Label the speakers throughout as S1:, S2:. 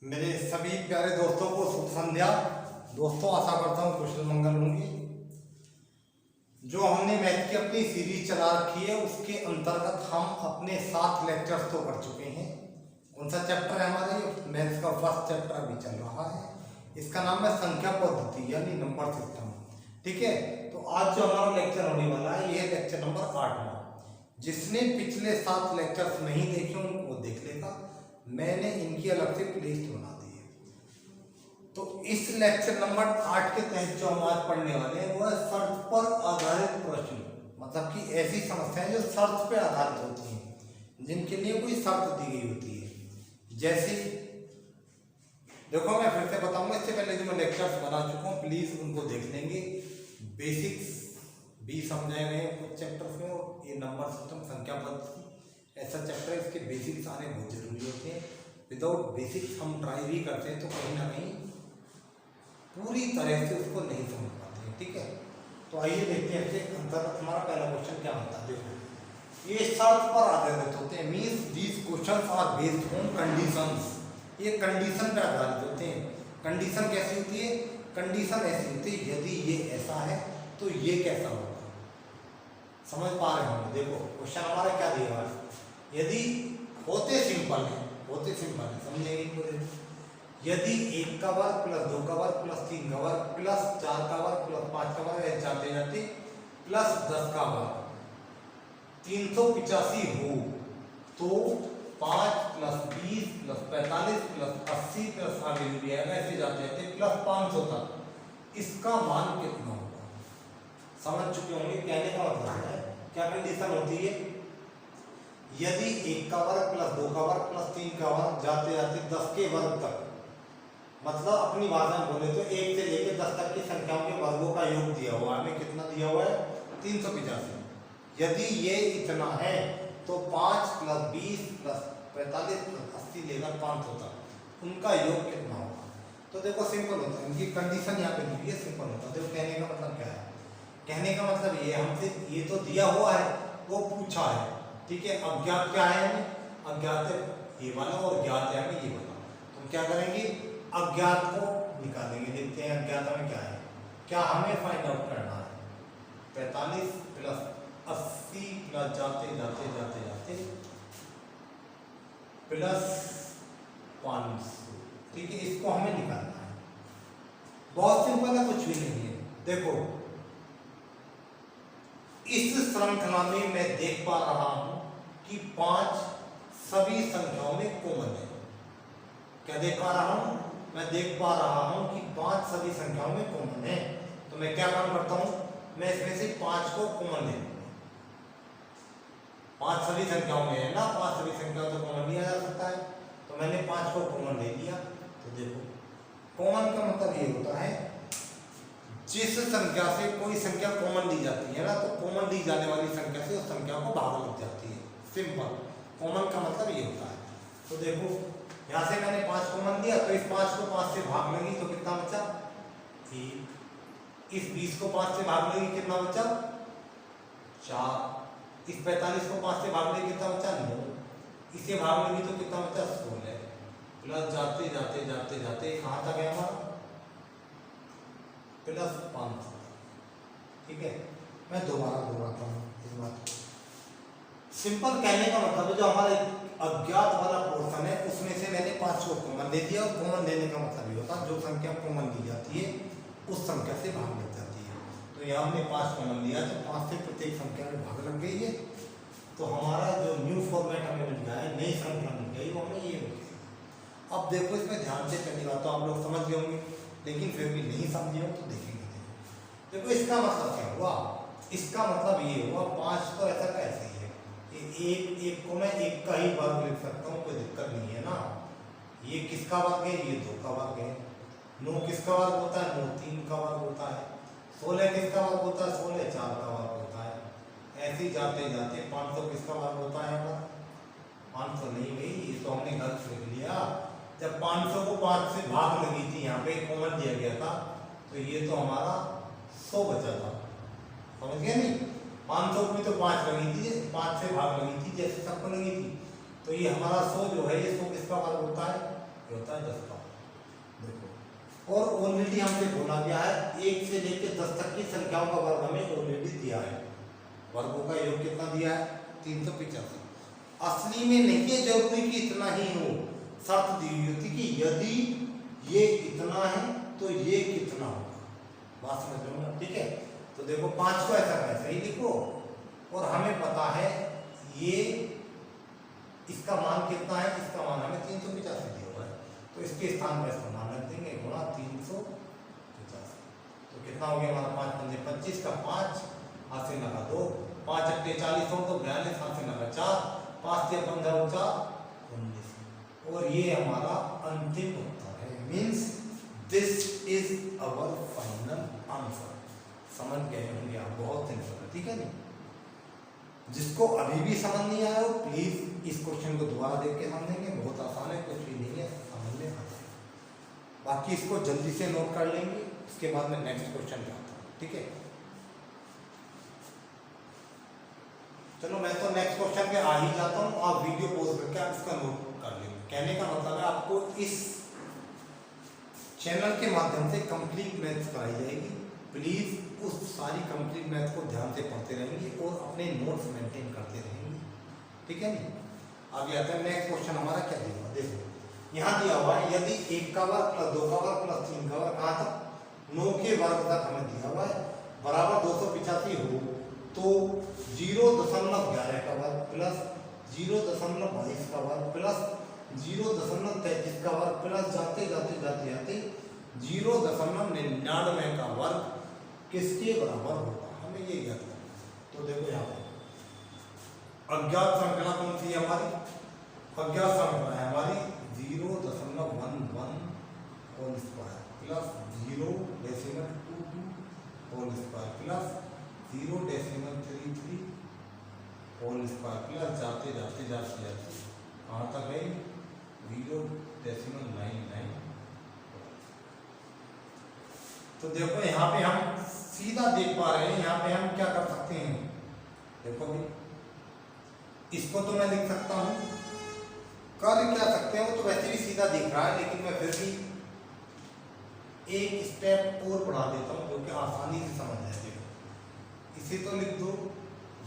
S1: मेरे सभी प्यारे दोस्तों को शुभ संध्या। दोस्तों, आशा करता हूँ कुशल मंगल होंगे। जो हमने मैथ की अपनी सीरीज चला रखी है उसके अंतर्गत हम अपने 7 लेक्चर्स तो कर चुके हैं। कौन सा चैप्टर है हमारे? मैथ्स का फर्स्ट चैप्टर अभी चल रहा है। इसका नाम है संख्या पद्धति यानी नंबर सिस्टम। ठीक है, तो आज जो हमारा लेक्चर होने वाला है ये लेक्चर नंबर 8। जिसने पिछले 7 लेक्चर्स नहीं देखे उनको देख लेगा, मैंने इनकी अलग से प्लेलिस्ट बना दी है। तो इस लेक्चर नंबर 8 के तहत जो हम आज पढ़ने वाले हैं वो है शर्त पर आधारित प्रश्न। मतलब कि ऐसी समस्याएं जो शर्त पर आधारित होती हैं, जिनके लिए कोई शर्त दी गई होती है। जैसे देखो, मैं फिर से बताऊंगा, इससे पहले जो मैं लेक्चर्स बना चुका हूँ प्लीज उनको देख लेंगे। बेसिक्स भी समझाए गए कुछ चैप्टर्स में, और ये नंबर सिस्टम संख्या पद्धति ऐसा चैप्टर है, इसके बेसिक्स आने बहुत जरूरी होते हैं। विदाउट बेसिक्स हम ट्राई भी करते हैं तो कहीं ना कहीं पूरी तरह से उसको नहीं समझ पाते हैं। ठीक है, तो आइए देखते हैं इसके अंतर्गत हमारा पहला क्वेश्चन क्या होता है। देखो, ये शर्त पर आधारित होते हैं, means these questions are based on conditions. ये कंडीशन पर आधारित होते हैं। कंडीशन कैसी होती है? कंडीशन ऐसी होती है, यदि ये ऐसा है तो ये कैसा होगा। समझ पा रहे होंगे? देखो क्वेश्चन हमारा क्या दिया है, यदि होते सिंपल है समझेंगे पूरे। यदि 1 का वर्ग प्लस 2 का वर्ग प्लस 3 का वर्ग प्लस 4 का वर्ग प्लस 5 का वर्ग जाते जाते प्लस 10 का वर्ग 385 हो तो 5 प्लस 20 प्लस 45 प्लस 80 प्लस आगे भी आएगा, ऐसे जाते जाते प्लस 500 तक इसका मान कितना होगा। समझ चुके होंगे कहने का मतलब है क्या कंडीशन होती है। यदि 1 का वर्ग प्लस 2 का वर्ग प्लस 3 का वर्ग जाते जाते 10 के वर्ग तक, मतलब अपनी भाषा में बोले तो 1 से लेकर 10 तक की संख्याओं के वर्गों का योग दिया हुआ है। हमें कितना दिया हुआ है? 385। यदि ये इतना है तो 5 प्लस 20 प्लस 45 प्लस 80 लेकर 500 तक उनका योग कितना होगा। तो देखो सिंपल होता है, इनकी कंडीशन यहाँ पे दी है, सिंपल होता है। देखो कहने का मतलब क्या है, कहने का मतलब ये हमसे ये तो दिया हुआ है, वो पूछा है। ठीक है, अज्ञात क्या है? अज्ञात है ये वाला और ज्ञात है हमें ये वाला। तो क्या करेंगे, अज्ञात को निकालेंगे। देखते हैं अज्ञात में क्या है, क्या हमें फाइंड आउट करना है। 45 प्लस 80 प्लस जाते जाते जाते जाते प्लस 500। ठीक है, इसको हमें निकालना है। बहुत सिंपल है, कुछ भी नहीं है। देखो इस श्रृंखला में मैं देख पा रहा हूं कि 5 सभी संख्याओं में कॉमन है। क्या देख पा रहा हूं? मैं देख पा रहा हूं कि 5 सभी संख्याओं में कॉमन है। तो मैं क्या काम करता हूं, मैं इसमें से 5 को कॉमन ले लूंगा। 5 सभी संख्याओं में है ना, 5 सभी संख्याओं से कॉमन लिया जा सकता है, तो मैंने 5 को कॉमन ले लिया। तो देखो कॉमन का मतलब ये होता है जिस संख्या से कोई संख्या कॉमन ली जाती है ना, तो कॉमन ली जाने वाली संख्या से उस संख्या को भाग लग जाती है। सिंपल, कॉमन का मतलब ये होता है। तो देखो यहाँ से मैंने 5 कॉमन दिया, तो इस 5 को 5 से भाग लगी तो कितना बचा? 1। इस 20 को 5 से भाग लगी कितना बचा? 4। इस 45 को 5 से भाग लगी कितना बचा? 9। इसे भाग लगी तो कितना बचा? 16। प्लस जाते जाते जाते जाते कहाँ तक है हमारा? प्लस 500। ठीक है, मैं दोबारा दोहराता हूँ इस बात। सिंपल कहने का मतलब है जो हमारा अज्ञात वाला पोर्शन है उसमें से मैंने 5 को कॉमन ले दिया, और कॉमन लेने का मतलब ये होता है जो संख्या कॉमन ली जाती है उस संख्या से भाग लग जाती है। तो यहाँ हमने 5 कॉमन लिया तो 5 से प्रत्येक संख्या में भाग लग गई है। तो हमारा जो न्यू फॉर्मेट हमें मिल गया है, नई संख्या मिल गई, वो हमें ये मिल गई। अब देखो इसमें ध्यान से, पहली बात तो आप लोग समझ गए होंगे, लेकिन फिर भी नहीं समझे हो तो देखेंगे। देखो इसका मतलब क्या हुआ, इसका मतलब ये हुआ 5 तो ऐसा कैसे ही है, एक को मैं 1 का ही वर्ग लिख सकता हूँ, कोई दिक्कत नहीं है ना। ये किसका वर्ग है? ये 2 का वर्ग है। 9 किसका वर्ग होता है? 9 3 का वर्ग होता है। 16 किसका वर्ग होता है? 16 4 का वर्ग होता है। ऐसे जाते जाते 500 किसका वर्ग होता है हमारा? 500 नहीं भाई, ये तो हमने गलत लिख लिया। जब 500 को 5 से भाग लगी थी, यहाँ पे कॉमन दिया गया था, तो ये तो हमारा 100 बचा था। समझ गया नहीं? 500 में तो 5 लगी थी, 5 से भाग लगी थी जैसे सबको लगी थी, तो ये हमारा 100 जो है ये 100 किसका वर्ग होता है? ये होता है 10 का देखो। और ऑलरेडी हमसे बोला गया है 1 से लेकर 10 तक की संख्याओं का वर्ग हमें ऑलरेडी दिया है। वर्गों का योग कितना दिया है 385। असली में नहीं है जरूरी कि इतना ही हो, शर्त दी हुई होती कि यदि ये इतना है तो ये कितना होगा। बात समझ लो ना, ठीक है। तो देखो 5 को ऐसा कैसे ही लिखो और हमें पता है ये इसका मान कितना है, इसका मान हमें 385 दिया हुआ है, तो इसके स्थान पर इसका मान रख देंगे गुणा 385। तो कितना हो गया हमारा 5 पंजे 25 का 5 हाथ से लगा 2, 5 अट्ठे 40 हो तो 42 हाथ से लगा 4, 5 से 15 हो 4 19। और ये हमारा अंतिम उत्तर है। Means this is our final answer. समझ गए होंगे आप, बहुत सिंपल है, ठीक है नहीं। जिसको अभी भी समझ नहीं आया हो प्लीज इस क्वेश्चन को दोबारा देख के समझेंगे, बहुत आसान है, कुछ भी नहीं है, समझने आ जाएगा। बाकी इसको जल्दी से नोट कर लेंगे, उसके बाद में नेक्स्ट क्वेश्चन पे आता हूँ, ठीक है। चलो मैं तो नेक्स्ट क्वेश्चन पे आ ही जाता हूँ, आप वीडियो पॉज करके आप इसका नोट कर लेंगे। कहने का मतलब है आपको इस चैनल के माध्यम से कंप्लीट मैथ्स कराई जाएगी। प्लीज उस सारी कंप्लीट मैथ को ध्यान से पढ़ते रहेंगे और अपने नोट्स मेंटेन करते रहेंगे, ठीक है नहीं। आगे आता है नेक्स्ट क्वेश्चन हमारा क्या दिया हुआ, देखो यहाँ दिया हुआ है यदि 1 का वर्ग प्लस 2 का वर्ग प्लस 3 का वर्ग कहाँ तक 9 के वर्ग तक हमें दिया हुआ है बराबर 285 हो तो 0.11 का वर्ग प्लस 0.22 का वर्ग प्लस 0.33 का वर्ग प्लस जाते जाते जाते जाते 0.99 का वर्ग किसके बराबर होगा, हमें ये ज्ञात करना। तो देखो यहाँ पर अज्ञात संख्या कौन सी है हमारी, अज्ञात संख्या है हमारी 0.11 whole square plus 0.22 whole square plus 0.33 whole square plus जाते जाते जाते जाते कहाँ तक है 0.99। तो देखो यहाँ पे हम सीधा देख पा रहे हैं, यहाँ पे हम क्या कर सकते हैं, देखो भाई इसको तो मैं लिख सकता हूँ, कर क्या सकते हैं वो तो वैसे भी सीधा दिख रहा है, लेकिन मैं फिर भी एक स्टेप और बढ़ा देता हूँ जो कि आसानी से समझ जाए। देखो इसे तो लिख दो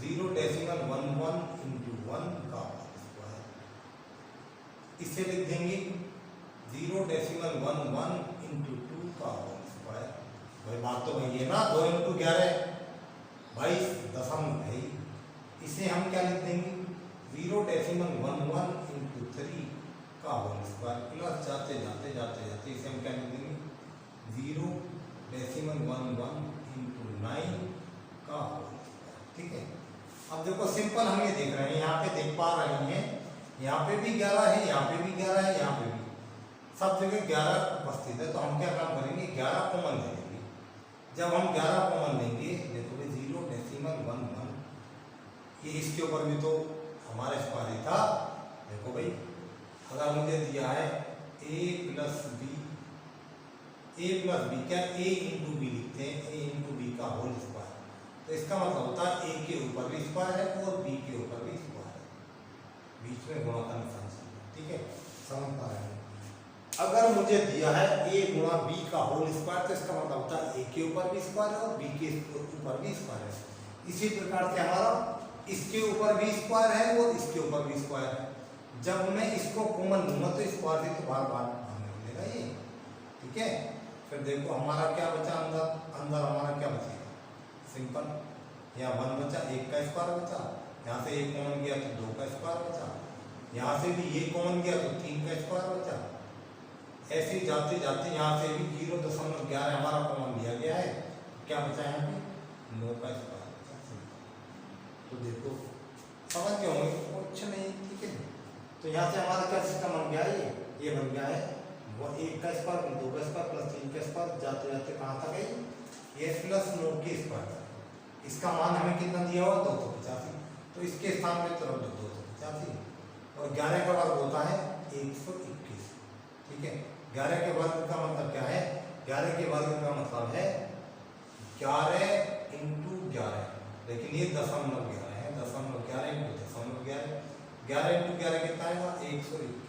S1: 0.11 into 1 का स्क्वायर, इसे लिख देंगे 0.11 into 2 का स्क्वायर। भाई बात तो वही है ना, 2 into 11 22 दशमलव है। इसे हम क्या लिख देंगे 0.11 into 3 का होल स्क्वायर प्लस जाते जाते जाते जाते इसे हम क्या लिख देंगे 0.11 into 9 का होल स्क्वायर, ठीक है। अब देखो सिंपल हम ये देख रहे हैं, यहाँ पे देख पा रहे हैं, यहाँ पे भी 11 है, यहाँ पे भी 11 है, यहाँ पे भी सब जगह 11 उपस्थित है। तो हम क्या काम करेंगे 11 कॉमन ले लेंगे। जब हम 11 कॉमन लेंगे देखो 0.11 ये इसके ऊपर भी तो हमारा स्क्वायर ही था। देखो भाई अगर मुझे दिया है a प्लस बी क्या a इंटू बी लिखते हैं, a इंटू बी का होल स्क्वायर, तो इसका मतलब होता है a के ऊपर भी स्क्वायर है और b के ऊपर भी स्क्वायर है, बीच में गुणा का निशान, ठीक है, समझ पा रहे हैं। अगर मुझे दिया है a गुणा b का होल स्क्वायर तो इसका मतलब होता है a के ऊपर भी स्क्वायर है और b के ऊपर भी स्क्वायर है। इसी प्रकार से हमारा इसके ऊपर भी स्क्वायर है और इसके ऊपर भी स्क्वायर है। जब मैं इसको कॉमन लूंगा तो स्क्वायर से तो बार बार भागने मिलेगा ये, ठीक है। फिर देखो हमारा क्या बचा, अंदर हमारा क्या बचेगा, सिंपल, यहाँ 1 बचा, 1 का स्क्वायर बचा, यहाँ से 1 कॉमन गया तो 2 का स्क्वायर बचा, यहाँ से भी 1 कॉमन गया तो 3 का स्क्वायर बचा, ऐसे जाते जाते यहाँ से भी 0.11 हमारा कॉमन लिया गया है, क्या बचा यहाँ पे 9 का स्क्वायर बचा। तो देखो समझ गए होंगे, कुछ नहीं, ठीक है। तो यहाँ से हमारा क्या सिस्टम बन गया है, ये बन गया है वो 1 का स्क्वायर प्लस 2 का स्क्वायर प्लस 3 का स्क्वायर, जाते जाते कहाँ तक है ये प्लस 9 के स्क्वायर। इसका मान हमें कितना दिया हुआ 285, तो इसके स्थान में तरफ 285 और 11 का वर्ग होता है 121, ठीक है। 11 के वर्ग का मतलब क्या है, 11 के वर्ग का मतलब है 11 इंटू 11, लेकिन ये दशमलव 11 है, दशमलव 11 इंटू दशमलव 11, 11 इंटू 11 कितना आएगा 121।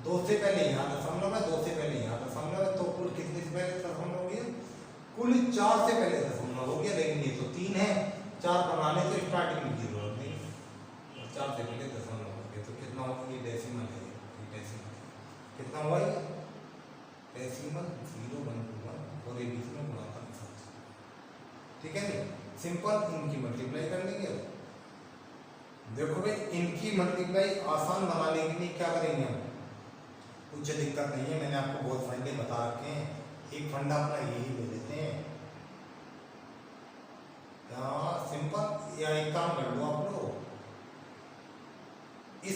S1: 2 2 से पहले यहाँ दशमलव है, 2 से पहले यहाँ दशमलव है, तो कुल कितने से पहले दशमलव हो गया? कुल 4 से पहले दशमलव हो गया। लेकिन ये तो 3 है, 4 बनाने तो स्टार्टिंग में 0 रख देंगे, 4 से पहले दशमलव हो गया। तो कितना होगा? ये डेसिमल है, ये डेसिमल कितना हुआ? ये डेसिमल 0 1 2 1 और ये बीच में गुणा का निशान। ठीक है नहीं? सिंपल इनकी मल्टीप्लाई कर लेंगे। देखो भाई, इनकी मल्टीप्लाई आसान बनाने के लिए क्या करेंगे हम? कुछ दिक्कत नहीं है, मैंने आपको बहुत फायदे बता रखे हैं। एक फंडा अपना यही ले लेते हैं, सिंपल। या एक काम कर लो आप लोग, इस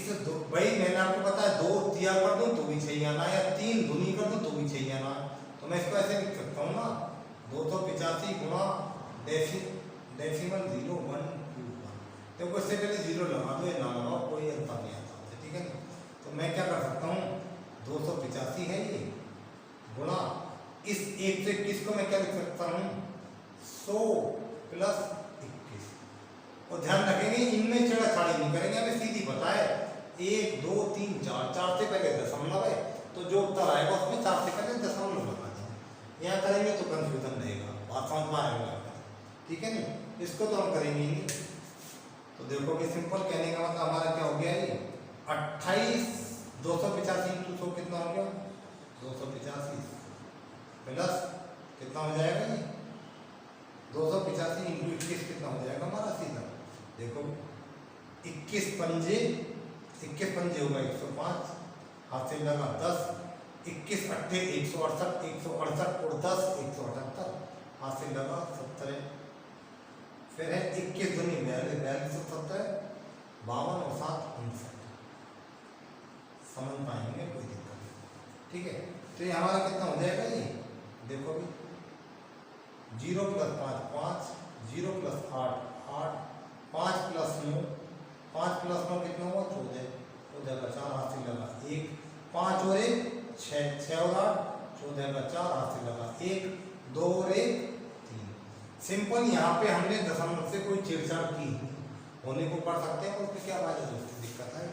S1: भाई मैंने आपको बताया 2 तिया कर दूं तो भी सही आना है, या 3 दूनी कर दूं तो भी सही आना है। तो मैं इसको ऐसे लिख सकता हूँ ना, 285 गुणा डेसिमल 0 1 2 1। देखो इससे पहले 0 लगा दो या ना लगाओ, कोई अंतर नहीं आता। ठीक है ना? तो मैं क्या कर सकता हूँ, 285 है ये गुणा इस 1 से 21 को मैं क्या लिख सकता हूँ? 100 प्लस 21। और ध्यान रखेंगे इनमें छेड़छाड़ी नहीं करेंगे, हमें सीधी पता है 1 2 3 4, 4 से पहले दशमलव है, तो जो उत्तर आएगा उसमें 4 से पहले दशमलव लगा देंगे। यहाँ करेंगे तो कंफ्यूजन रहेगा, बात समझ में आएगा। ठीक है नहीं? इसको तो हम करेंगे ही नहीं। तो देखो कि सिंपल कहने का मतलब हमारा क्या हो गया? ये 28 285 इंटू 100 कितना हो गया? 285 प्लस कितना हो जाएगा? ये 285 इंटू 21 कितना हो जाएगा हमारा? सीधा देखो 21 पंजे होगा 105, हाथ से लगा 10, 21 अट्ठे 168, 168 और 10 178, हाथ से लगा 70। फिर है 21 दूनी 42, 42 70, 52 और 7 59। समझ पाएंगे, कोई दिक्कत नहीं। ठीक है? तो ये हमारा कितना हो जाएगा? ये देखो भी 0 प्लस 5 5, 0 प्लस 8 8, 5 प्लस 9 कितना हुआ? 14, 14 का 4 हाथ से लगा 1, 5 और 1 6, 6 और 8 14 का 4 हाथ से लगा 1, 2 और 1 3। सिंपल। यहाँ पे हमने दशमलव से कोई छेड़छाड़ की होने को पढ़ सकते हैं, उसमें क्या बात है? दिक्कत है।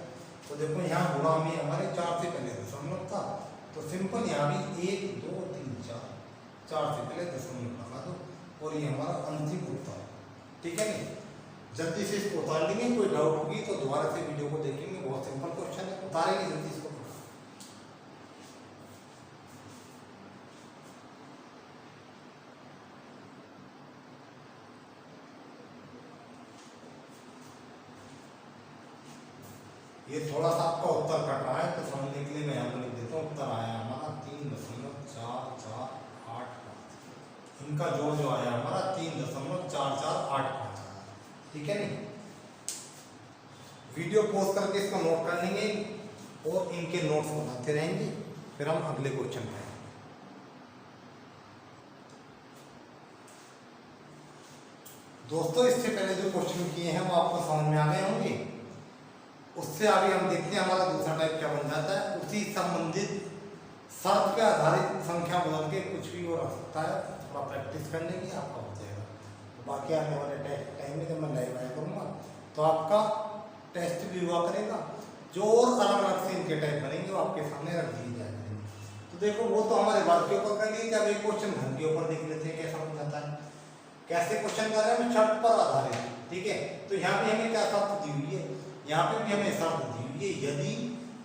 S1: तो देखो यहाँ गुणा में हमारे 4 से पहले दशमलव था, तो सिंपल यहाँ भी 1 2 3 4, 4 से पहले दशमलव लगा दो और ये हमारा अंतिम उत्तर। ठीक है नहीं? जल्दी से इसको उतार लेंगे, कोई डाउट होगी तो दोबारा से वीडियो को देखेंगे। बहुत सिंपल क्वेश्चन है, उतारेंगे जल्दी इसको। ये थोड़ा सा आपका उत्तर कट रहा है, तो समझने के लिए मैं यहाँ पर लिख देता हूँ। उत्तर आया हमारा 3.4485। इनका जोड़ जो आया हमारा 3.4485। ठीक है नहीं? वीडियो पॉज करके इसको नोट कर लेंगे और इनके नोट्स बनाते रहेंगे, फिर हम अगले क्वेश्चन पे। दोस्तों इससे पहले जो क्वेश्चन किए हैं वो आपको समझ में आ गए होंगे। उससे आगे हम देखते हैं हमारा दूसरा टाइप क्या बन जाता है। उसी संबंधित शर्त पे आधारित संख्या बदल के कुछ भी हो सकता है। थोड़ा प्रैक्टिस कर लेंगे, आपका हो जाएगा। तो बाकी आने वाले टाइम में जब मैं लाइव आया करूँगा तो आपका टेस्ट भी हुआ करेगा। जो और अलग अलग से इनके टाइप बनेंगे वो आपके सामने रख दिए जाए करेंगे। तो देखो वो तो हमारे वर्ग के ऊपर कर लिए, जब एक क्वेश्चन घन के ऊपर देख लेते हैं कैसा बन जाता है। कैसे क्वेश्चन कर रहे हैं? शर्त पर आधारित। ठीक है? तो यहाँ पे हमें क्या शर्त दी हुई है? यहाँ पे भी हमें शर्त दी हुई है, यदि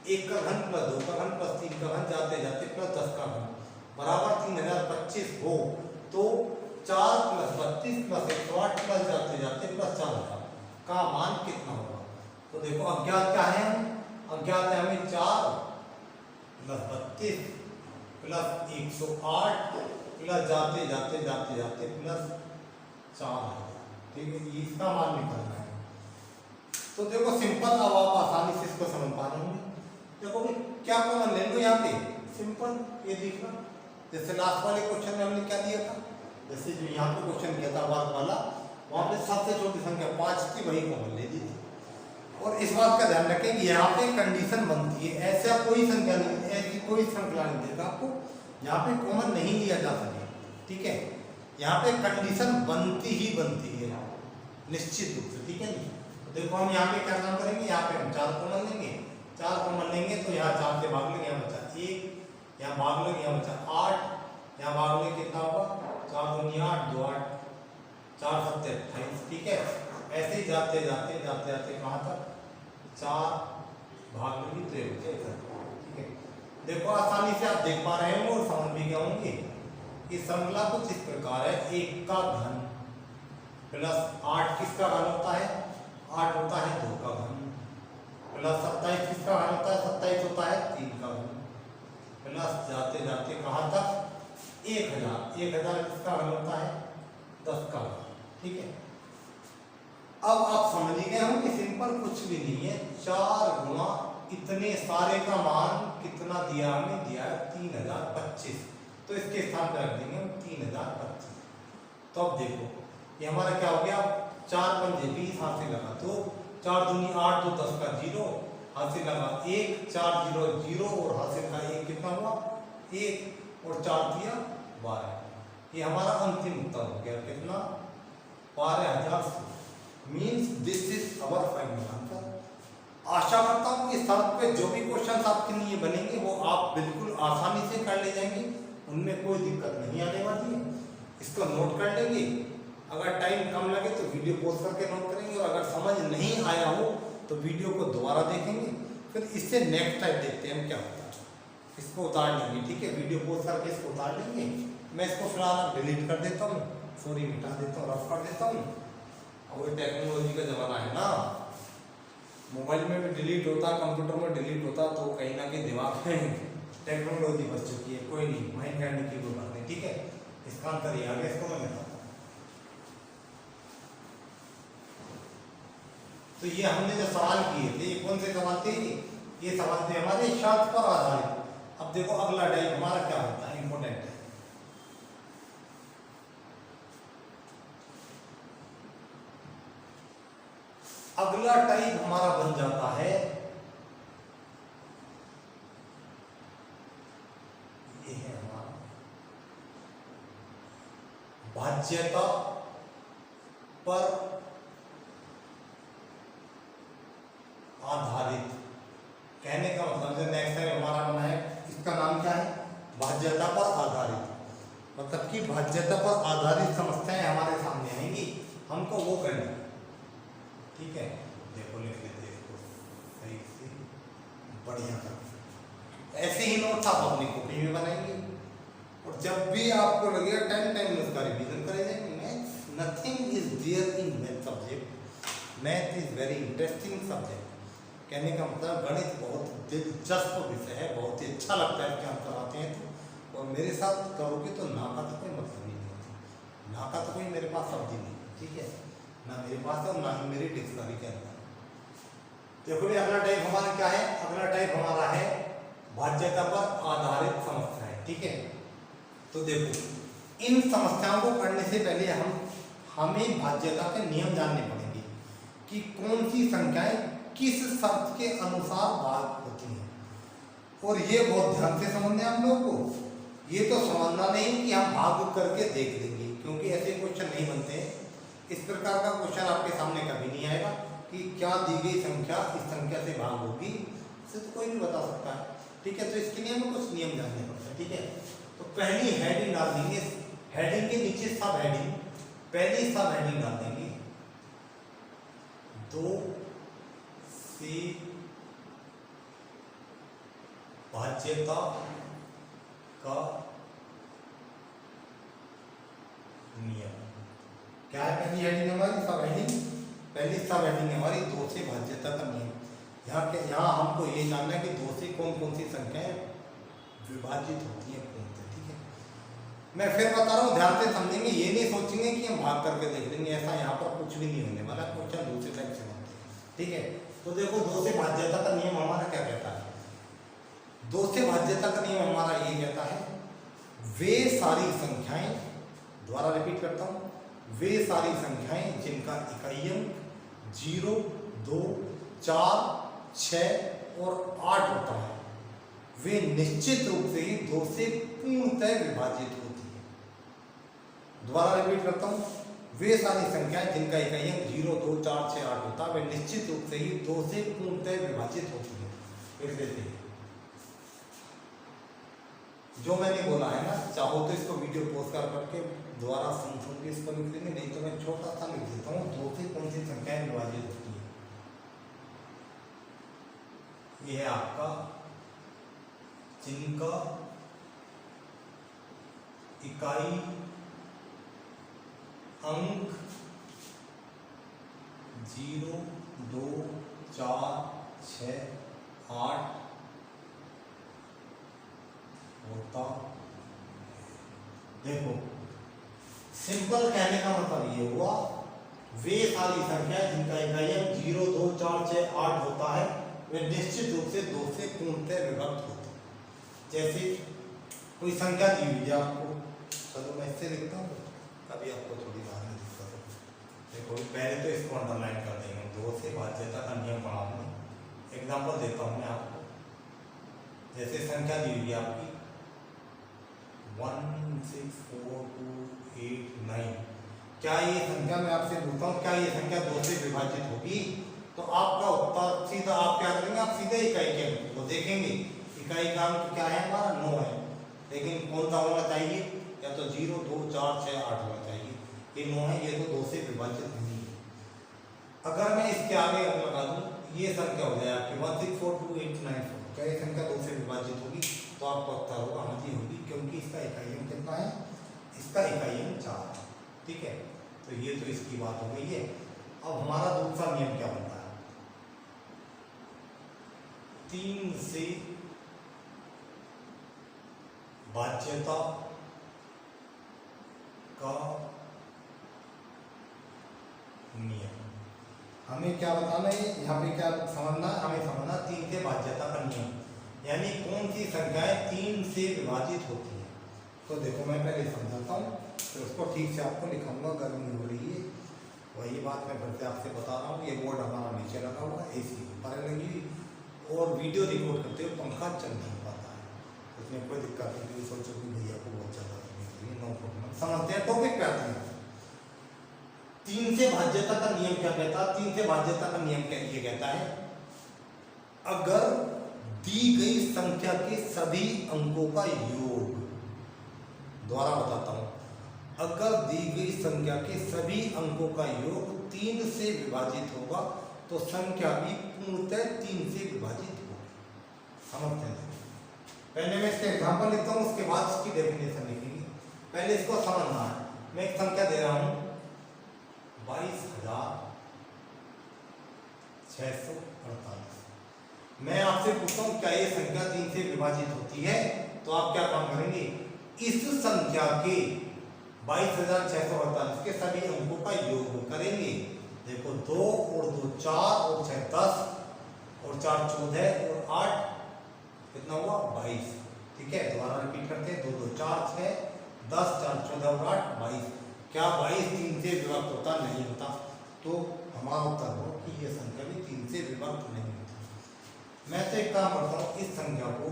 S1: 1 का घन प्लस 2 का घन प्लस 3 का घन जाते जाते प्लस 10 का घन बराबर 3025 हो तो 4 प्लस 32 प्लस 108 प्लस जाते जाते प्लस 4000 का मान कितना होगा? तो देखो अज्ञात क्या है? अज्ञात है हमें 4 प्लस 32 प्लस 108 प्लस जाते जाते प्लस 4000। ठीक है? इसका मान निकालना है। तो देखो सिंपल, अब आप आसानी से इसको समझ पा रहे होंगे। देखो भाई क्या कॉमन ले लो यहाँ पे? सिंपल ये देखना, जैसे लास्ट वाले क्वेश्चन में हमने क्या दिया था, जैसे जो यहाँ पे क्वेश्चन किया था वर्ग वाला, वहाँ पे सबसे छोटी संख्या 5 थी, वही कॉमन ले ली थी। और इस बात का ध्यान रखें कि यहाँ पे कंडीशन बनती है, ऐसा कोई संख्या नहीं, ऐसी कोई श्रृंखला नहीं देगा आपको यहाँ पे कॉमन नहीं लिया जा सके। ठीक है? यहाँ पे कंडीशन बनती ही बनती है निश्चित रूप से। ठीक है नहीं? देखो हम यहाँ पे क्या काम करेंगे, यहाँ पे हम 4 कॉमन लेंगे, 4 कॉमन लेंगे तो यहाँ 4 से भाग लेंगे, यहाँ यहाँ भाग लो, यहाँ बचा 8, यहाँ भाग लो कितना होगा 4 दूनी 8, 2 8, 4 7 28। ठीक है, ऐसे ही जाते जाते जाते जाते कहाँ तक 4 भाग लोगी तो ये बचे। ठीक है, देखो आसानी से आप देख पा रहे हो और समझ भी गए होंगे। इस श्रृंखला कुछ इस प्रकार है, 1 का घन प्लस 8 किसका घन होता है, 8 होता है 2 का घन, प्लस 27 किसका घन होता है, 27 होता है 3 का घन, प्लस जाते जाते कहाँ तक 1000, 1000 किसका घन होता है 10 का घन। ठीक है, अब आप समझ गए होंगे सिंपल कुछ भी नहीं है, 4 गुणा इतने सारे का मान कितना दिया, हमें दिया है 3025, तो इसके स्थान पर रख देंगे हम 3025। तो अब देखो ये हमारा क्या हो गया, 4 पंजे 20 हाथ से लगा तो 4 दूनी 8, 2 10 का 0, हाथ से लगा 1, 4 0 0 और हाथ से लगा 1 कितना हुआ 1 और 4 दिया 12। ये हमारा अंतिम उत्तर हो गया कितना 12,000। Means this is our final answer. आशा करता हूँ इस शर्त पे जो भी क्वेश्चन आपके लिए बनेंगे वो आप बिल्कुल आसानी से कर ले जाएंगे, उनमें कोई दिक्कत नहीं आने वाली है। इसको नोट कर लेंगे, अगर टाइम कम लगे तो वीडियो पॉज करके नोट करेंगे, और अगर समझ नहीं आया हो तो वीडियो को दोबारा देखेंगे, फिर इससे नेक्स्ट टाइम देखते हैं हम क्या होता है। इसको उतार लेंगे, ठीक है, वीडियो पॉज करके इसको उतार लेंगे। मैं इसको फिलहाल डिलीट कर देता हूँ, सॉरी मिटा देता हूँ, रफ कर देता हूँ। और ये टेक्नोलॉजी का ज़माना है ना, मोबाइल में भी डिलीट होता, कंप्यूटर में डिलीट होता, तो कहीं ना कहीं दिमाग में टेक्नोलॉजी बच चुकी है। कोई नहीं, माइंड करने की कोई बात नहीं। ठीक है, इसका आंसर ये आ गया, इसको मैं बताता हूँ। तो ये हमने जो सवाल किए थे, ये कौन से सवाल थे, ये सवाल थे हमारे शर्त पर आधारित। अब देखो अगला टाइप हमारा क्या होता है, इंपॉर्टेंट है। अगला टाइप हमारा बन जाता है, ये है हमारा भाज्यता पर आधारित। कहने का मतलब जो नेक्स्ट टाइम हमारा बना है, इसका नाम क्या है, भाज्यता पर आधारित। मतलब कि भाज्यता पर आधारित समस्याएं हमारे सामने आएंगी, हमको वो करनी है। ठीक है, देखो लिख लेते हैं इसको सही से बढ़िया कर। ऐसे ही नोट्स आप अपनी कॉपी में बनाएंगे, और जब भी आपको लगेगा टाइम में उसका रिवीजन करे जाएंगे। Maths nothing is there in math subject, math is very interesting subject. कहने का मतलब गणित बहुत दिलचस्प विषय है, बहुत ही अच्छा लगता है इसके आंसर आते हैं तो, और मेरे साथ करोगे तो ना का तो कोई मतलब ही नहीं होती, ना का तो कोई मेरे पास शब्द ही नहीं। ठीक है, ना मेरे पास है और ना ही मेरी डिक्शनरी के अंदर। देखो भी अगला टाइप हमारा क्या है, अगला टाइप हमारा है भाज्यता पर आधारित समस्याएं। ठीक है, तो देखो इन समस्याओं को करने से पहले हमें भाज्यता के नियम जानने पड़ेंगे कि कौन सी संख्याएं किस शर्त के अनुसार भाग होती हैं, और ये बहुत ध्यान से समझना है हम लोग को। ये तो समझना नहीं कि हम भाग करके देख लेंगे, क्योंकि ऐसे क्वेश्चन नहीं बनते हैं। इस प्रकार का क्वेश्चन आपके सामने कभी नहीं आएगा कि क्या दी गई संख्या इस संख्या से भाग होगी, इसे तो कोई भी बता सकता है। ठीक है, तो इसके लिए हमें कुछ नियम जानने पड़ते हैं। ठीक है, तो पहली हेडिंग डाल देंगे, हेडिंग के नीचे सब हेडिंग, पहली सब हेडिंग डाल देंगे 2 से भाज्यता का नियम। क्या है पहली हेडिंग हमारी, सब हेडिंग। पहली सब हेडिंग हमारी 2 से भाज्यता का नियम। यहाँ हमको ये जानना है कि 2 से कौन कौन सी संख्याएं विभाजित होती है, कौन से। ठीक है, मैं फिर बता रहा हूँ, ध्यान से समझेंगे, ये नहीं सोचेंगे कि हम भाग करके देख लेंगे, ऐसा यहाँ पर कुछ भी नहीं होने वाला। क्वेश्चन दूसरे टाइप से बनते हैं। ठीक है, तो देखो 2 से भाज्यता का नियम हमारा क्या कहता है। 2 से भाज्यता का नियम हमारा ये कहता है, वे सारी संख्याएं, दोबारा रिपीट करता हूं, वे सारी संख्याएं जिनका इकाई अंक 0, 2, 4, 6 और 8 होता है, वे निश्चित रूप से ही 2 से पूर्णतः विभाजित होती है। दोबारा रिपीट करता हूं, वे सारी संख्याएं जिनका इकाई अंक 0, 2, 4, 6, 8 होता है, वे निश्चित रूप से ही 2 से पूर्णतः विभाजित होती है। फिर से जो मैंने बोला है ना, चाहो तो इसको वीडियो पॉज कर करके दोबारा सुन के इसको लिख लेंगे, नहीं तो मैं छोटा सा लिख देता हूँ। 2 से कौन सी संख्याएं विभाजित होती है? ये है आपका जिनका इकाई अंक 0, 2, 4, 6, 8 होता। देखो सिंपल कहने का मतलब ये हुआ, वे सारी संख्या जिनका इकाई अंक 0, 2, 4, 6, 8 होता है, वे निश्चित रूप से 2 से पूर्णतः विभक्त होते हैं। जैसे कोई संख्या दी हुई है आपको, चलो मैं इससे लिखता हूँ, कभी आपको थोड़ी बाद में दिक्कत हो। देखो पहले तो इसको अंडरलाइन कर देंगे, 2 से भाज्यता का नियम पढ़ाऊंगा। एग्जाम्पल देता हूँ मैं आपको। जैसे संख्या दी हुई है आपकी 1 6 4 2 8 9, क्या ये संख्या, मैं आपसे पूछता हूँ क्या ये संख्या 2 से विभाजित होगी? तो आपका उत्तर सीधा आप क्या करेंगे, आप सीधे इकाई के अंक को देखेंगे। इकाई का अंक क्या है हमारा? 9 है, लेकिन कौन सा होना चाहिए? या तो 0, 2, 4, 6, 8 होना चाहिए। ये 9 है, ये तो 2 से विभाजित नहीं है। अगर मैं इसके आगे लगा दूं, ये संख्या हो जाए आपकी 1 6 4 2 8 9 4, क्या ये संख्या 2 से विभाजित होगी? तो आपको उत्तर होगा हाँ जी होगी, क्योंकि इसका इकाई अंक कितना है? इसका इकाई अंक 4 है। ठीक है, तो ये तो इसकी बात हो गई है। अब हमारा दूसरा नियम क्या बनता है? 3 से भाज्यता का नियम। हमें क्या बताना है यहाँ पे, क्या समझना? हमें समझना 3 से भाज्यता का नियम, यानी कौन सी संख्याएं 3 से विभाजित होती हैं। तो देखो मैं पहले समझाता हूँ, फिर उसको ठीक से आपको लिखाऊंगा। गर्मी हो रही है, वही बात मैं फिर से आपसे बता रहा हूँ। ये बोर्ड हमारा नीचे लगा हुआ है, AC पर लगी, और वीडियो रिकॉर्ड करते हुए पंखा चल नहीं पाता है, उसमें कोई दिक्कत नहीं। सोचो कि भैया को बहुत ज़्यादा नो प्रॉब्लम। समझते हैं, टॉपिक पे आते हैं। 3 से भाज्यता का नियम क्या कहता है? 3 से भाज्यता का नियम ये कहता है, अगर दी गई संख्या के सभी अंकों का योग, दोबारा बताता हूं, अगर दी गई संख्या के सभी अंकों का योग 3 से विभाजित होगा तो संख्या भी पूर्णतः 3 से विभाजित होगी। समझते हैं? पहले मैं इसका एग्जाम्पल लिखता हूँ, उसके बाद इसकी डेफिनेशन लिखेंगे। पहले इसको समझना है। मैं एक संख्या दे रहा हूँ 22,648। मैं आपसे पूछता हूँ क्या ये संख्या 3 से विभाजित होती है? तो आप क्या काम करेंगे, इस संख्या के 22,648 के सभी अंकों का योग करेंगे। देखो 2 और 2 4 और 6 10 और 4 14 और 8 कितना हुआ? 22। ठीक है, दोबारा रिपीट करते हैं। 2 2 4 6 10 4 14 और 8 22। क्या 22 3 से विभक्त होता? नहीं होता। तो हमारा उत्तर हो कि यह संख्या भी 3 से विभक्त नहीं होती। मैं तो एक काम करता हूँ, इस संख्या को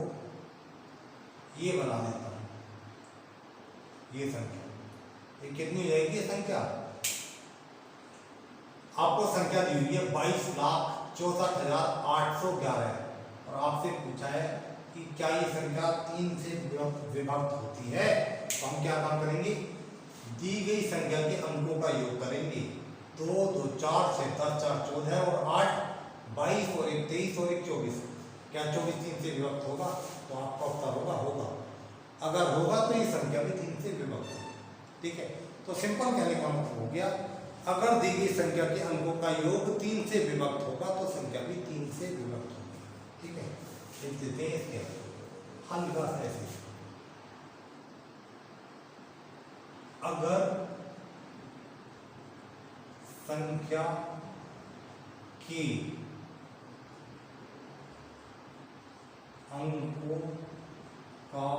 S1: ये बना देता हूँ, ये संख्या, ये कितनी हो जाएगी? ये संख्या आपको संख्या दी हुई है 22,64,811 और आपसे पूछा है कि क्या ये संख्या 3 से विभक्त होती है? तो हम क्या काम करेंगे, दी गई संख्या के अंकों का योग करेंगे। 2 2 4 6 10 4 14 और 8 22 और 1 23 और 1 24। क्या 24 3 से विभक्त होगा? तो आपका उत्तर होगा। अगर होगा तो ये संख्या भी 3 से विभक्त होगी। ठीक है, तो सिंपल कहने का मतलब हो गया, अगर दी गई संख्या के अंकों का योग 3 से विभक्त होगा तो संख्या भी 3 से विभक्त होगी। ठीक है, लिख देते हैं इसके हल्का सा ऐसे, अगर संख्या के अंकों का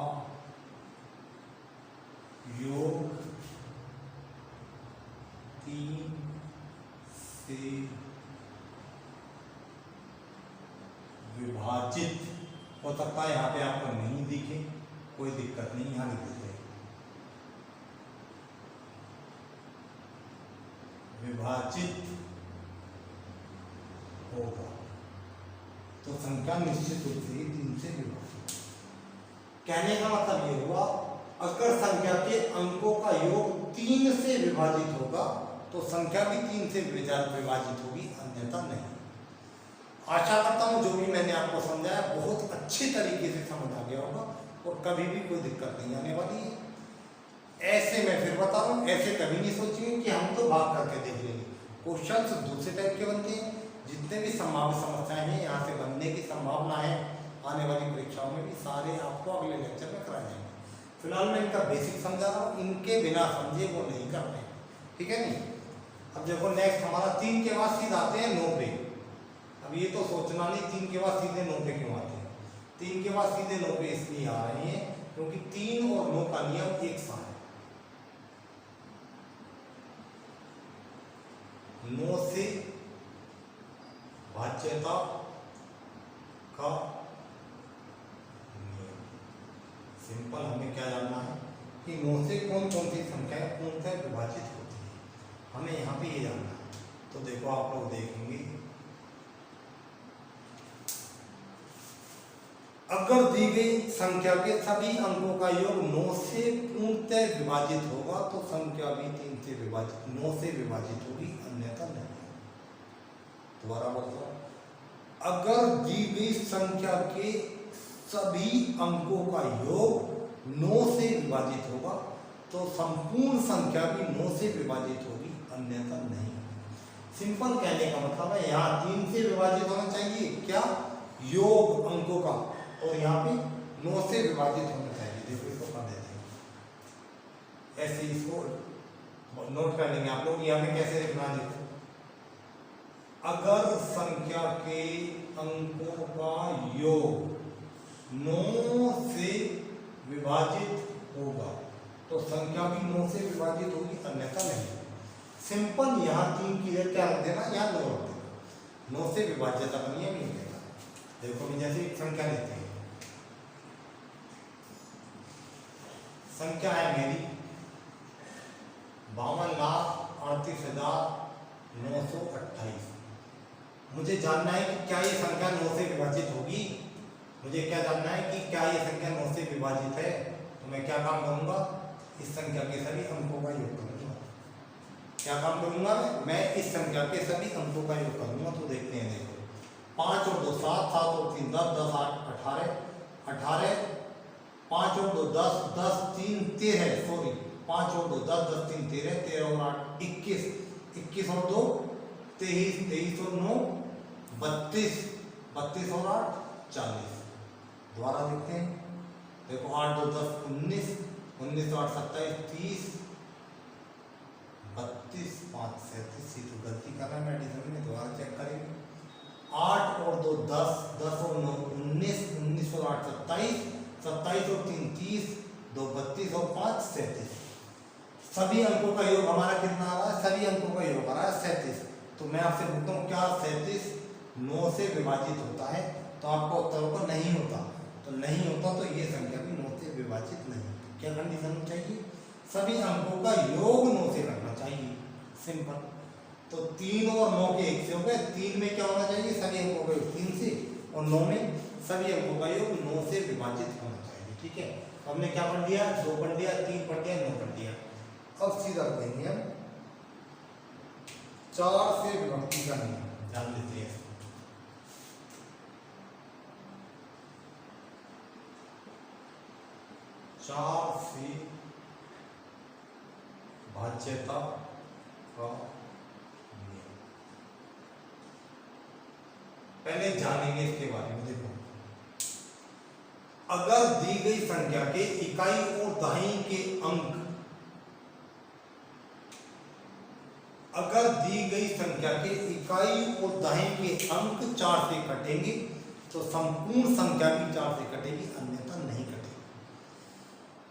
S1: योग 3 से विभाजित हो सकता है। यहाँ पे आपको नहीं दिखे, कोई दिक्कत नहीं, यहाँ लिख देते हैं विभाजित होगा तो संख्या निश्चित रूप से 3 से विभाजित। कहने का मतलब ये हुआ, अगर संख्या के अंकों का योग 3 से विभाजित होगा तो संख्या भी 3 से विभाजित होगी, अन्यथा नहीं। आशा करता हूँ जो भी मैंने आपको समझाया बहुत अच्छे तरीके से समझ आ गया होगा और कभी भी कोई दिक्कत नहीं आने वाली है। ऐसे मैं फिर बता रहा हूँ, ऐसे कभी नहीं सोचिए कि हम तो भाग करके देख लेंगे। क्वेश्चंस दूसरे टाइप के बनते हैं। जितने भी संभावित समस्याएं हैं यहाँ से बनने की संभावना है, आने वाली परीक्षाओं में भी सारे आपको अगले लेक्चर में कराए जाएंगे। फिलहाल मैं इनका बेसिक समझा रहा हूँ, इनके बिना समझे वो नहीं करते, ठीक है नहीं। अब देखो नेक्स्ट हमारा 3 के बाद सीधे आते हैं 9 पे। अब ये तो सोचना नहीं 3 के बाद सीधे 9 पे क्यों आते हैं। 3 के बाद सीधे 9 पे इसलिए आ रहे हैं क्योंकि 3 और 9 का नियम एक सा है। 9 से भाज्यता का नियम। सिंपल हमें क्या जानना है कि 9 से कौन कौन सी संख्याएं पूर्णतः विभाजित होती है, हमें यहाँ पे ये जानना है। तो देखो आप लोग देखेंगे, अगर दी गई संख्या के सभी अंकों का योग 9 से पूर्णतः विभाजित होगा तो संख्या भी 9 से विभाजित होगी, अन्यथा नहीं। दोबारा बोलता हूं, अगर दी गई संख्या के सभी अंकों का योग 9 से विभाजित होगा तो संपूर्ण संख्या भी 9 से विभाजित होगी, अन्यथा नहीं। सिंपल कहने का मतलब है यहाँ 3 से विभाजित होना चाहिए क्या, योग अंकों का, और यहाँ पे 9 से विभाजित होना चाहिए। देखो इसको कर देते हैं ऐसे, इसको नोट कर लेंगे आप लोग। यहाँ पे कैसे लिखना है, देखो अगर संख्या के अंकों का योग 9 से विभाजित होगा तो संख्या भी 9 से विभाजित होगी, अन्यथा नहीं। सिंपल यहाँ 3 की जगह क्या रख देना, यहाँ 9 रख देना। 9 से विभाज्यता का नियम नहीं देगा। देखो मैं जैसे एक संख्या लेते हैं, संख्या है मेरी 52,38,928। मुझे जानना है कि क्या ये संख्या 9 से विभाजित होगी। मुझे क्या जानना है कि क्या ये संख्या 9 से विभाजित है। तो मैं क्या काम करूंगा, इस संख्या के सभी अंकों का योग करूंगा। क्या काम करूंगा मैं इस संख्या के सभी अंकों का योग करूंगा। तो देखते हैं, देखो 5 और 2 7, 7 और 3 10, 10 8 18, 18 5 और 2 10, 10 3 13, सॉरी 5 और 2 10, 10 3 13, 13 और 8 21, 21 और 2 23, 23 और 9 32, 32 और 8 40। दोबारा देखते हैं, देखो 8 2 10 19, 19 8 27 30, 32 5 37। तो गलती कर रहा है मैं एडिशन में, दोबारा चेक करेंगे। 8 और 2 10, 10 और 9 19, 19 और 8 27, 27 और 3 30, 2 32 और 5 37। सभी अंकों का योग हमारा कितना आ रहा है, सभी अंकों का योग आ रहा है 37। तो मैं आपसे पूछता हूँ क्या 37 9 से विभाजित होता है। तो आपका उत्तर होगा नहीं होता। तो नहीं होता तो ये संख्या भी 9 से विभाजित नहीं। क्या कंडीशन चाहिए, सभी अंकों का योग 9 से करना चाहिए, सिंपल। तो 3 और 9 के एक से हो गए। 3 में क्या होना चाहिए, सभी अंकों का योग 3 से, और 9 में सभी अंकों का योग 9 से विभाजित होना चाहिए, ठीक है। तो हमने क्या पढ़ लिया, 2 पढ़ लिया, 3 पढ़ लिया, 9 पढ़ लिया। अब सीधा करेंगे हम 4 से विभक्ति का नियम, जान लेते हैं। चार से भाज्यता का नियम पहले जानेंगे इसके बारे में। देखो अगर दी गई संख्या के इकाई और दहाई के अंक, अगर दी गई संख्या के इकाई और दहाई के अंक 4 से कटेंगे तो संपूर्ण संख्या भी 4 से कटेगी, अन्यथा नहीं कटेगी।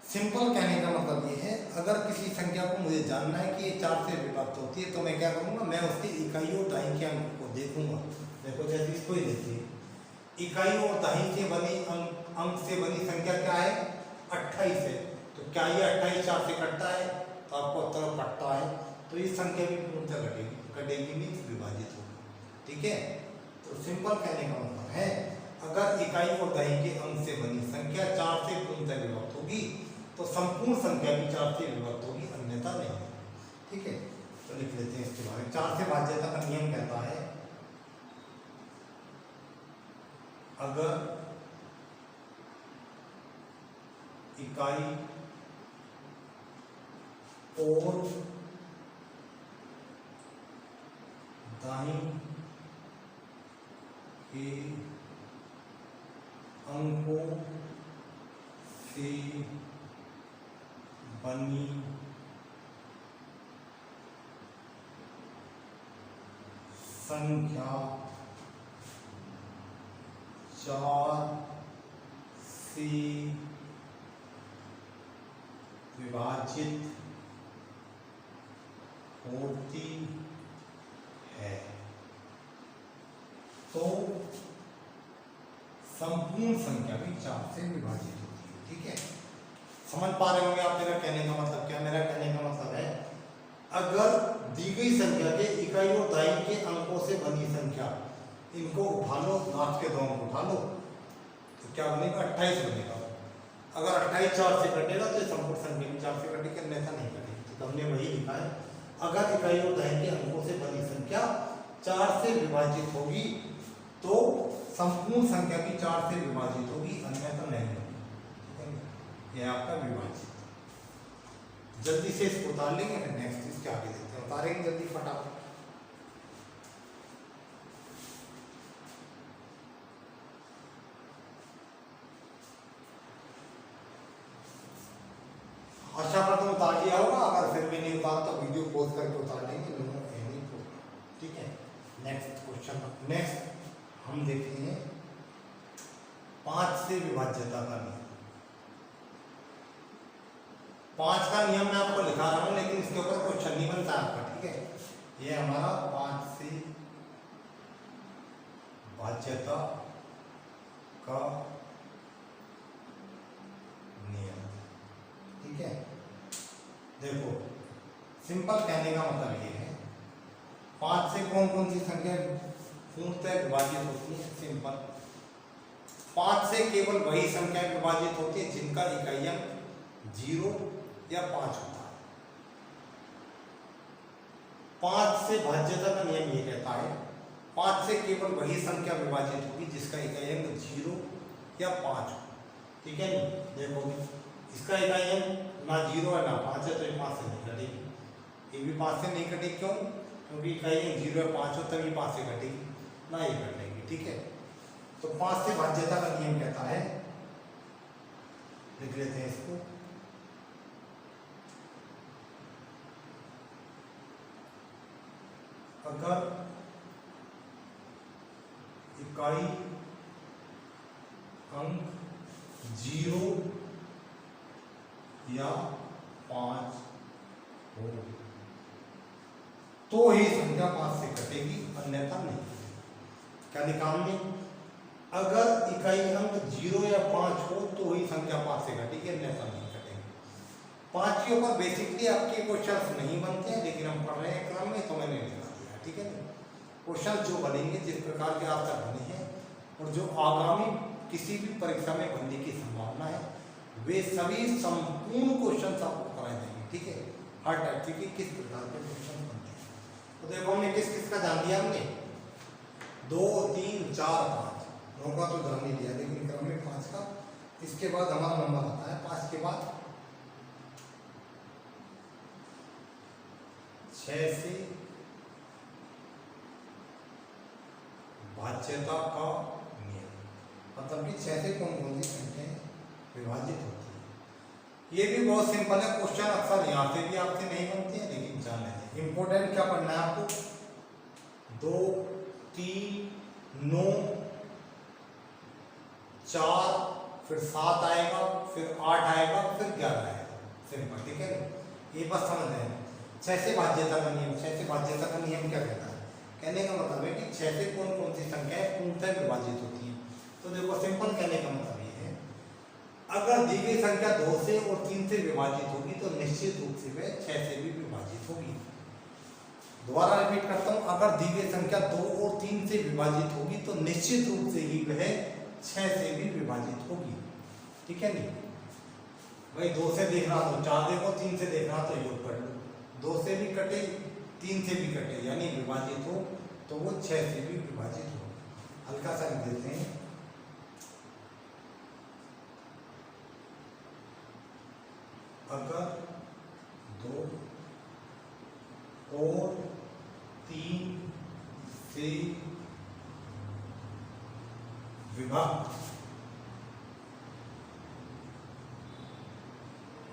S1: सिंपल कहने का मतलब ये है, अगर किसी संख्या को मुझे जानना है कि ये 4 से विभक्त होती है तो मैं क्या करूंगा, मैं उसकी इकाई और दहाई के अंक को देखूंगा। देखो जैसे इसको ही देखिए, इकाई और दहाई से बनी अंक से बनी संख्या क्या है, 28 है। तो क्या ये 28 4 से कटता है, तो आपको उत्तर कटता है। तो ये संख्या भी पूर्णतः कटेगी मीन्स विभाजित होगी, ठीक है। तो सिंपल कहने का मतलब है, अगर इकाई और दहाई के अंक से बनी संख्या 4 से पूर्णतः संपूर्ण संख्या भी 4 से विभक्त होगी, अन्यथा नहीं। ठीक है, तो लिख लेते हैं इसके बारे में। 4 से भाज्यता का नियम कहता है अगर इकाई और दाईं के अंकों से बनी संख्या 4 से विभाजित होती है तो संपूर्ण संख्या भी 4 से विभाजित होती है। ठीक है, समझ पा रहे होंगे आप मेरा कहने का मतलब क्या? मेरा कहने का मतलब है अगर दी गई संख्या के इकाई और दाईं के अंकों से बनी संख्या, इनको उठा लो, नाथ के 2 अंक उठा लो, तो क्या बनेगा? 28 बनेगा। अगर 28 4 से कटेगा तो संपूर्ण संख्या भी 4 से कटेगी, अन्यथा नहीं कटेगी। तो हमने वही लिखा है अगर इकाई और दाईं के अंकों से बनी संख्या 4 से विभाजित होगी तो संपूर्ण संख्या भी 4 से विभाजित होगी, अन्यथा नहीं होगी। यह आपका विभाजित। जल्दी से इसको उतार लेंगे, फिर नेक्स्ट इसके आगे देखते हैं। उतारेंगे जल्दी फटाफट। आशा करता हूं उतार लिया होगा। अगर फिर भी नहीं उतारा तो वीडियो पॉज करके उतार लेंगे। ठीक है, नेक्स्ट क्वेश्चन। नेक्स्ट हम देखेंगे 5 से विभाज्यता का नियम। 5 का नियम मैं आपको लिखा रहा हूं, लेकिन इसके ऊपर क्वेश्चन नहीं बनता आपका। ठीक है, ये हमारा 5 से विभाज्यता का नियम। ठीक है, देखो सिंपल कहने का मतलब ये है 5 से कौन कौन सी संख्या पूर्णतः विभाजित होती है? सिंपल। 5 से केवल वही संख्या विभाजित होती है जिनका इकाई अंक 0 या 5 होता है। 5 से भाज्यता का नियम ये कहता है 5 से केवल वही संख्या विभाजित होगी जिसका इकाई अंक 0 या 5 हो। ठीक है, देखो इसका इकाई अंक ना 0 है ना 5 है, तो ये 5 से नहीं कटेगी। ये भी 5 से नहीं कटेगी, क्यों? क्योंकि इकाई अंक 0 या 5 हो तभी 5 से कटेगी, ना ये कटेगी। ठीक है, तो 5 से भाज्यता का नियम कहता है, लिख लेते हैं इसको, अगर इकाई अंक 0 या 5 हो तो ही संख्या 5 से कटेगी, अन्यथा नहीं। क्या निकालने? अगर इकाई अंक 0 या 5 हो तो ही संख्या 5 से घटेगी, अन्यथा नहीं घटेगी। 5 के ऊपर बेसिकली आपके क्वेश्चन नहीं बनते हैं, लेकिन हम पढ़ रहे हैं क्रम में, तो मैंने लिखा दिया। ठीक है, क्वेश्चन जो बनेंगे, जिस प्रकार के आज तक बने हैं और जो आगामी किसी भी परीक्षा में बनने की संभावना है, वे सभी संपूर्ण क्वेश्चन आपको कराए जाएंगे। ठीक है, हर टाइप के किस प्रकार के क्वेश्चन बनते हैं। तो देखो हमने किस किस का जान लिया, हमने 2 3 4 5 9 का तो जान ही लिया, लेकिन क्रम में 5 का। इसके बाद हमारा नंबर आता है 5 के बाद 6 से भाज्यता का नियम, मतलब कि 6 से कौन कौन सी संख्याएं विभाजित होती है। ये भी बहुत सिंपल है, क्वेश्चन अक्सर यहाँ से भी आपसे नहीं बनते हैं, लेकिन जान लेते हैं। इंपॉर्टेंट क्या पढ़ना है आपको? 2 3 9 4, फिर 7 आएगा, फिर 8 आएगा, फिर 11 आएगा। सिंपल। ठीक है, ये बस समझ रहे हैं। 6 से भाज्यता का नियम। 6 से भाज्यता का नियम क्या कहता है? कहने का मतलब है कि 6 से कौन कौन सी संख्याएं पूर्णतः विभाजित होती हैं। तो देखो सिंपल कहने का मतलब ये है, अगर दी गई संख्या 2 से और 3 से विभाजित होगी तो निश्चित रूप से वह 6 से भी विभाजित होगी। दोबारा रिपीट करता हूं, अगर दी गई संख्या 2 और 3 से विभाजित होगी तो निश्चित रूप से ही वह 6 से भी विभाजित होगी। ठीक है नहीं? भाई 2 से देखना तो 4 देखो, 3 से देखना तो योग कर लो। 2 से भी कटे, 3 से भी कटे, यानी विभाजित हो तो वो 6 से भी विभाजित हो। हल्का सा लिख देते हैं, अगर 2 और 3 से विभाग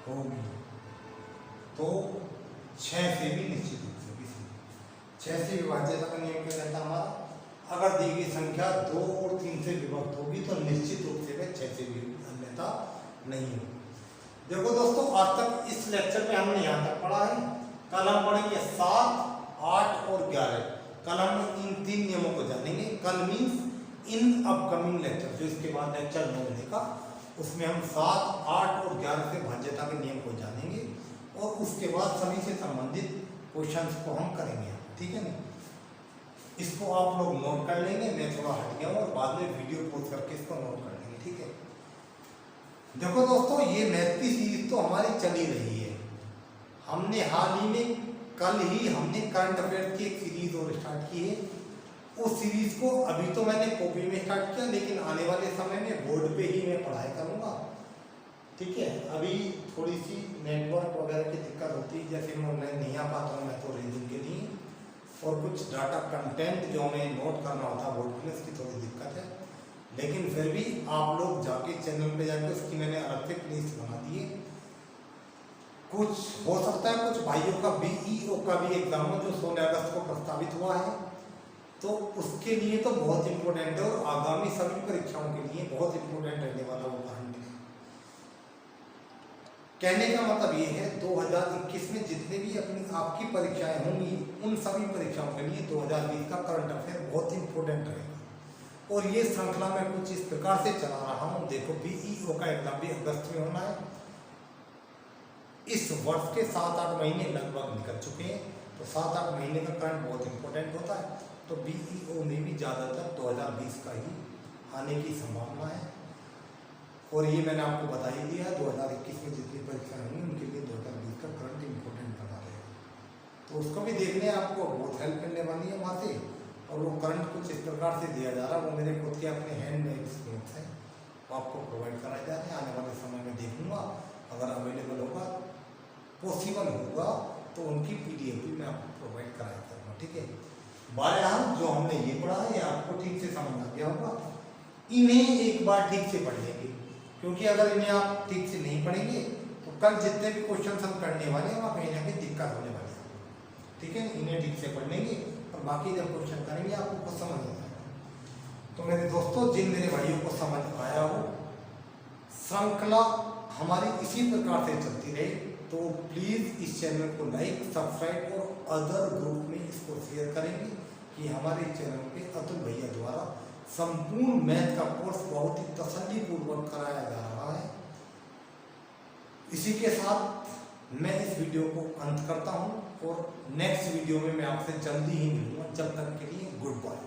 S1: होगी तो 6 से भी निश्चित रूप से, किसी 6 से विभाज्यता का नियम क्या कहता है हमारा, अगर दी गई संख्या 2 और 3 से विभक्त होगी तो निश्चित रूप से वह 6 से भी अन्यथा नहीं होगी। देखो दोस्तों, आज तक इस लेक्चर में हमने यहाँ तक पढ़ा है। कल हम पढ़ेंगे 7, 8 और 11। कल हम इन 3 नियमों को जानेंगे। कल मीन्स इन अपकमिंग लेक्चर, जो इसके बाद लेक्चर 9 का, उसमें हम 7, 8 और 11 से भाज्यता के नियम को जानेंगे और उसके बाद सभी से संबंधित क्वेश्चंस को हम करेंगे, ठीक है ना। इसको आप लोग नोट कर लेंगे, मैं थोड़ा हट गया हूँ और बाद में वीडियो पोस्ट करके इसको नोट कर लेंगे, ठीक है। देखो दोस्तों, ये मैथ की सीरीज तो हमारी चली रही है। हमने हाल ही में, कल ही हमने करंट अफेयर की एक सीरीज और स्टार्ट की है। उस सीरीज को अभी तो मैंने कॉपी में स्टार्ट किया, लेकिन आने वाले समय में बोर्ड पे ही मैं पढ़ाई करूँगा, ठीक है। अभी थोड़ी सी नेटवर्क वगैरह की दिक्कत होती है, जैसे मैं ऑनलाइन नहीं आ पाता हूँ मैं तो रीडिंग के लिए, और कुछ डाटा कंटेंट जो हमें नोट करना होता है बोर्ड में, उसकी थोड़ी दिक्कत है। लेकिन फिर भी आप लोग जाके चैनल पे जाके उसकी मैंने अलग से प्लेलिस्ट बना दी है। कुछ हो सकता है कुछ भाइयों का BEO का भी एग्जाम है जो 16 अगस्त को प्रस्तावित हुआ है, तो उसके लिए तो बहुत इंपॉर्टेंट है और आगामी सभी परीक्षाओं के लिए बहुत इंपॉर्टेंट रहने वाला वो करंट है। कहने का मतलब ये है 2021 में जितने भी अपनी आपकी परीक्षाएं होंगी, उन सभी परीक्षाओं के लिए 2020 का करंट अफेयर बहुत इंपॉर्टेंट रहेगा। और ये श्रृंखला मैं कुछ इस प्रकार से चला रहा हूँ। देखो, BEO का एग्जाम भी अगस्त में होना है। इस वर्ष के 7-8 महीने लगभग निकल चुके हैं, तो 7-8 महीने का करंट बहुत इंपॉर्टेंट होता है। तो BEO में भी ज़्यादातर 2020 का ही आने की संभावना है। और ये मैंने आपको बता ही दिया, 2021 में जितनी परीक्षाएं होंगी उनके लिए 2020 का करंट इंपॉर्टेंट बना रहेगा, तो उसको भी देखने आपको बहुत हेल्प करने वाली है वहाँ से। और वो करंट कुछ इस प्रकार से दिया जा रहा है, वो मेरे खुद के अपने हैंड मेड नोट्स हैं, वो आपको प्रोवाइड कराए जा रहे हैं। आने वाले समय में देखूँगा, अगर अवेलेबल होगा, पॉसिबल होगा, तो उनकी PDF भी मैं आपको प्रोवाइड कराया करूँगा, ठीक है। बहरहाल जो हमने ये पढ़ा है, ये आपको ठीक से समझ आ गया होगा। इन्हें एक बार ठीक से पढ़ लेंगे, क्योंकि अगर इन्हें आप ठीक से नहीं पढ़ेंगे तो कल जितने भी क्वेश्चन हम करने वाले हैं वहाँ कहीं ना कहीं दिक्कत होने वाली है, ठीक है। इन्हें ठीक से पढ़ लेंगे और बाकी जब क्वेश्चन करेंगे आपको कुछ समझ आ जाएगा। तो मेरे दोस्तों, जिन मेरे भाइयों को समझ आया हो, श्रृंखला हमारी इसी प्रकार से चलती रहे, तो प्लीज़ इस चैनल को लाइक, सब्सक्राइब और अदर ग्रुप में इसको शेयर करेंगे कि हमारे चैनल पे अतुल भैया द्वारा संपूर्ण मैथ का कोर्स बहुत ही तसल्लीपूर्वक कराया जा रहा है। इसी के साथ मैं इस वीडियो को अंत करता हूं और नेक्स्ट वीडियो में मैं आपसे जल्दी ही मिलूंगा। जब तक के लिए गुड बाय।